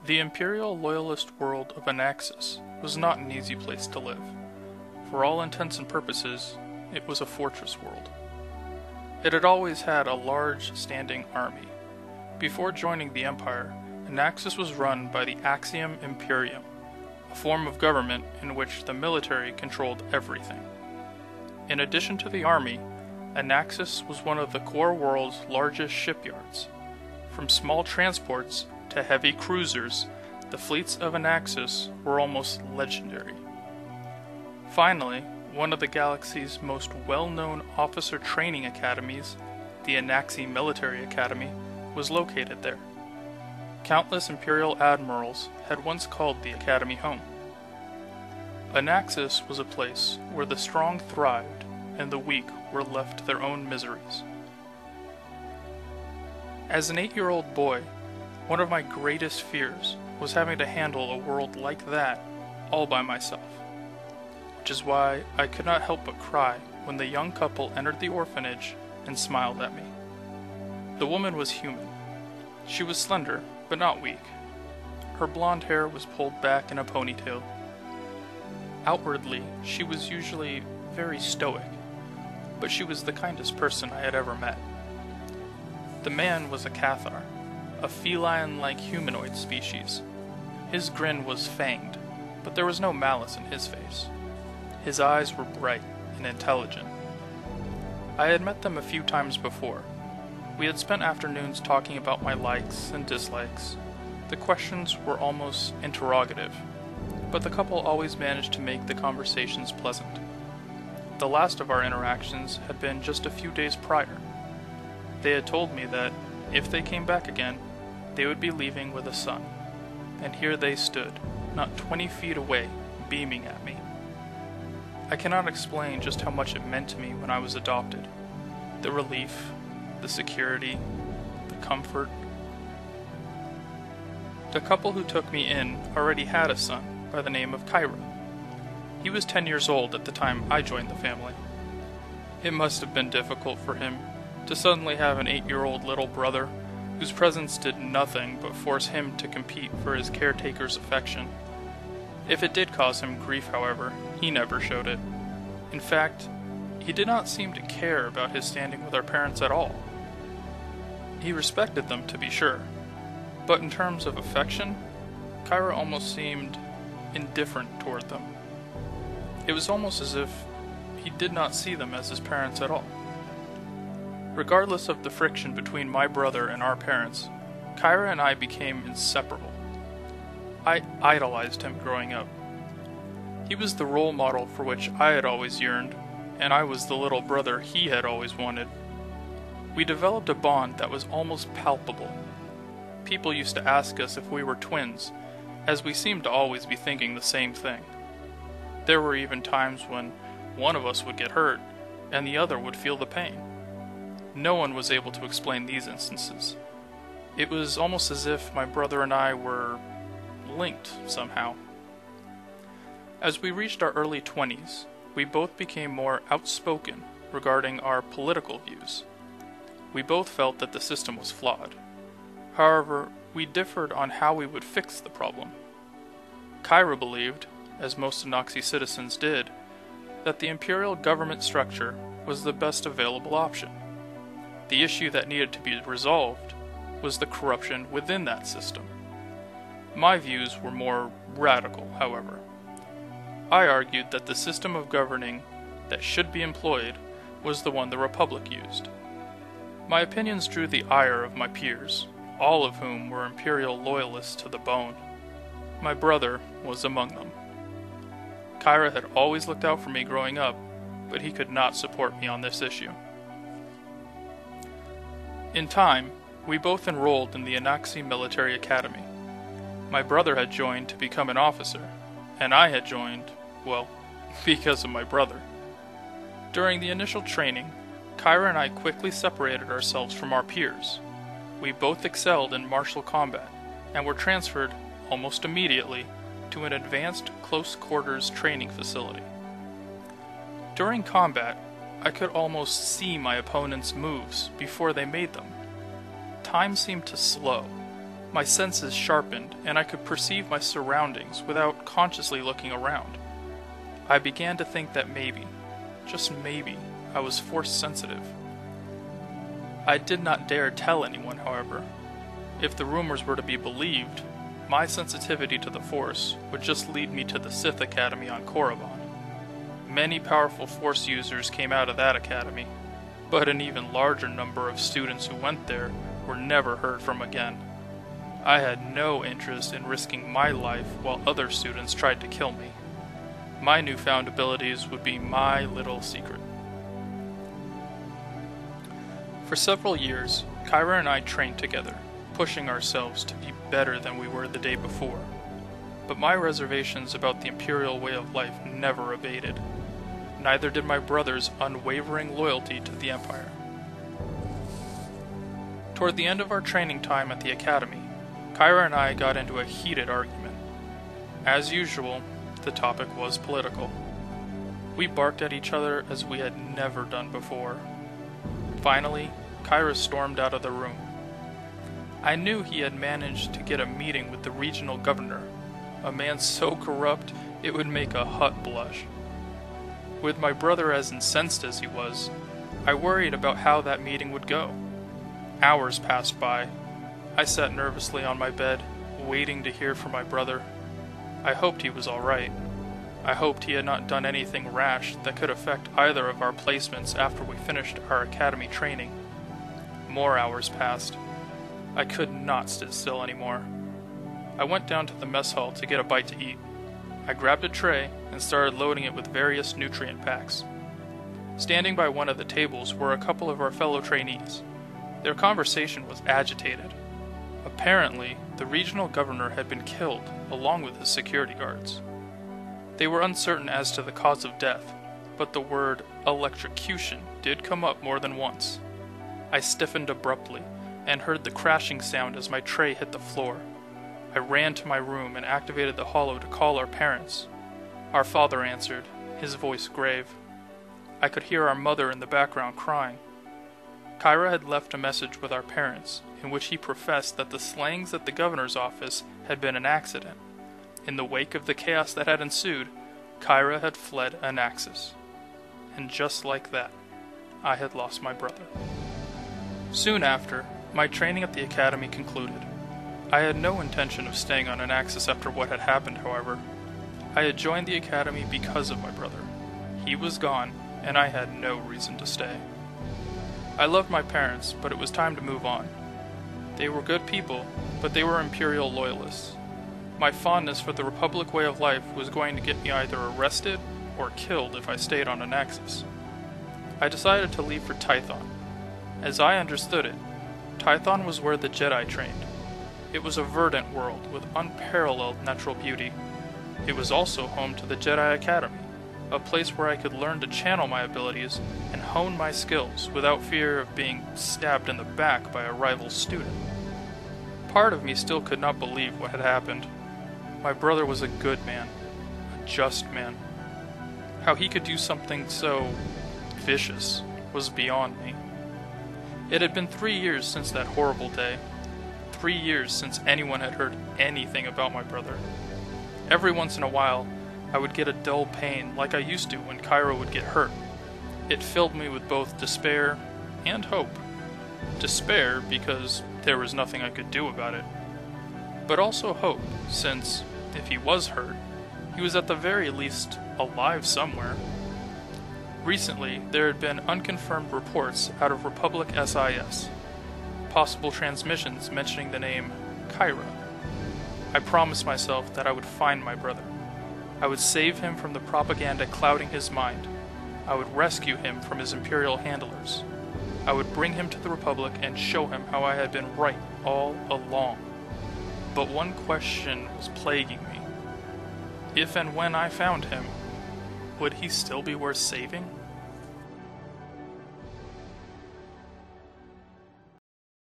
The Imperial Loyalist world of Anaxis was not an easy place to live. For all intents and purposes, it was a fortress world. It had always had a large standing army. Before joining the Empire, Anaxis was run by the Axiom Imperium, a form of government in which the military controlled everything. In addition to the army, Anaxis was one of the core world's largest shipyards. From small transports to heavy cruisers, the fleets of Anaxis were almost legendary. Finally, one of the galaxy's most well-known officer training academies, the Anaxi Military Academy, was located there. Countless Imperial admirals had once called the academy home. Anaxis was a place where the strong thrived and the weak were left to their own miseries. As an 8-year-old boy, one of my greatest fears was having to handle a world like that all by myself, which is why I could not help but cry when the young couple entered the orphanage and smiled at me. The woman was human. She was slender, but not weak. Her blonde hair was pulled back in a ponytail. Outwardly, she was usually very stoic, but she was the kindest person I had ever met. The man was a Cathar, a feline-like humanoid species. His grin was fanged, but there was no malice in his face. His eyes were bright and intelligent. I had met them a few times before. We had spent afternoons talking about my likes and dislikes. The questions were almost interrogative, but the couple always managed to make the conversations pleasant. The last of our interactions had been just a few days prior. They had told me that, if they came back again, they would be leaving with a son. And here they stood, not 20 feet away, beaming at me. I cannot explain just how much it meant to me when I was adopted. The relief, the security, the comfort. The couple who took me in already had a son by the name of Kyra. He was 10 years old at the time I joined the family. It must have been difficult for him to suddenly have an 8-year-old little brother whose presence did nothing but force him to compete for his caretaker's affection. If it did cause him grief, however, he never showed it. In fact, he did not seem to care about his standing with our parents at all. He respected them, to be sure, but in terms of affection, Kyra almost seemed indifferent toward them. It was almost as if he did not see them as his parents at all. Regardless of the friction between my brother and our parents, Kyra and I became inseparable. I idolized him growing up. He was the role model for which I had always yearned, and I was the little brother he had always wanted. We developed a bond that was almost palpable. People used to ask us if we were twins, as we seemed to always be thinking the same thing. There were even times when one of us would get hurt, and the other would feel the pain. No one was able to explain these instances. It was almost as if my brother and I were linked somehow. As we reached our early 20s, we both became more outspoken regarding our political views. We both felt that the system was flawed. However, we differed on how we would fix the problem. Kyra believed, as most Anaxi citizens did, that the imperial government structure was the best available option. The issue that needed to be resolved was the corruption within that system. My views were more radical, however. I argued that the system of governing that should be employed was the one the Republic used. My opinions drew the ire of my peers, all of whom were imperial loyalists to the bone. My brother was among them. Kyra had always looked out for me growing up, but he could not support me on this issue. In time, we both enrolled in the Anaxi Military Academy. My brother had joined to become an officer, and I had joined, well, because of my brother. During the initial training, Kyra and I quickly separated ourselves from our peers. We both excelled in martial combat, and were transferred, almost immediately, to an advanced close-quarters training facility. During combat, I could almost see my opponent's moves before they made them. Time seemed to slow, My senses sharpened, and I could perceive my surroundings without consciously looking around. I began to think that maybe, just maybe, I was force sensitive. I did not dare tell anyone, however. If the rumors were to be believed, my sensitivity to the Force would just lead me to the Sith Academy on Korriban. Many powerful Force users came out of that academy, but an even larger number of students who went there were never heard from again. I had no interest in risking my life while other students tried to kill me. My newfound abilities would be my little secret. For several years, Kyra and I trained together, pushing ourselves to be better than we were the day before. But my reservations about the Imperial way of life never abated. Neither did my brother's unwavering loyalty to the Empire. Toward the end of our training time at the Academy, Kyra and I got into a heated argument. As usual, the topic was political. We barked at each other as we had never done before. Finally, Kyra stormed out of the room. I knew he had managed to get a meeting with the regional governor, a man so corrupt it would make a Hutt blush. With my brother as incensed as he was, I worried about how that meeting would go. Hours passed by. I sat nervously on my bed, waiting to hear from my brother. I hoped he was all right. I hoped he had not done anything rash that could affect either of our placements after we finished our academy training. More hours passed. I could not sit still anymore. I went down to the mess hall to get a bite to eat. I grabbed a tray and started loading it with various nutrient packs. Standing by one of the tables were a couple of our fellow trainees. Their conversation was agitated. Apparently, the regional governor had been killed along with his security guards. They were uncertain as to the cause of death, but the word electrocution did come up more than once. I stiffened abruptly and heard the crashing sound as my tray hit the floor. I ran to my room and activated the holo to call our parents. Our father answered, his voice grave. I could hear our mother in the background crying. Kyra had left a message with our parents, in which he professed that the slayings at the governor's office had been an accident. In the wake of the chaos that had ensued, Kyra had fled Anaxis. And just like that, I had lost my brother. Soon after, my training at the academy concluded. I had no intention of staying on Anaxis after what had happened, however. I had joined the academy because of my brother. He was gone, and I had no reason to stay. I loved my parents, but it was time to move on. They were good people, but they were Imperial loyalists. My fondness for the Republic way of life was going to get me either arrested or killed if I stayed on Anaxis. I decided to leave for Tython. As I understood it, Tython was where the Jedi trained. It was a verdant world with unparalleled natural beauty. It was also home to the Jedi Academy, a place where I could learn to channel my abilities and hone my skills without fear of being stabbed in the back by a rival student. Part of me still could not believe what had happened. My brother was a good man, a just man. How he could do something so vicious was beyond me. It had been 3 years since that horrible day. 3 years since anyone had heard anything about my brother. Every once in a while, I would get a dull pain like I used to when Kyra would get hurt. It filled me with both despair and hope. Despair because there was nothing I could do about it. But also hope, since, if he was hurt, he was at the very least alive somewhere. Recently, there had been unconfirmed reports out of Republic SIS. Possible transmissions mentioning the name Kyra. I promised myself that I would find my brother. I would save him from the propaganda clouding his mind. I would rescue him from his Imperial handlers. I would bring him to the Republic and show him how I had been right all along. But one question was plaguing me. If and when I found him, would he still be worth saving?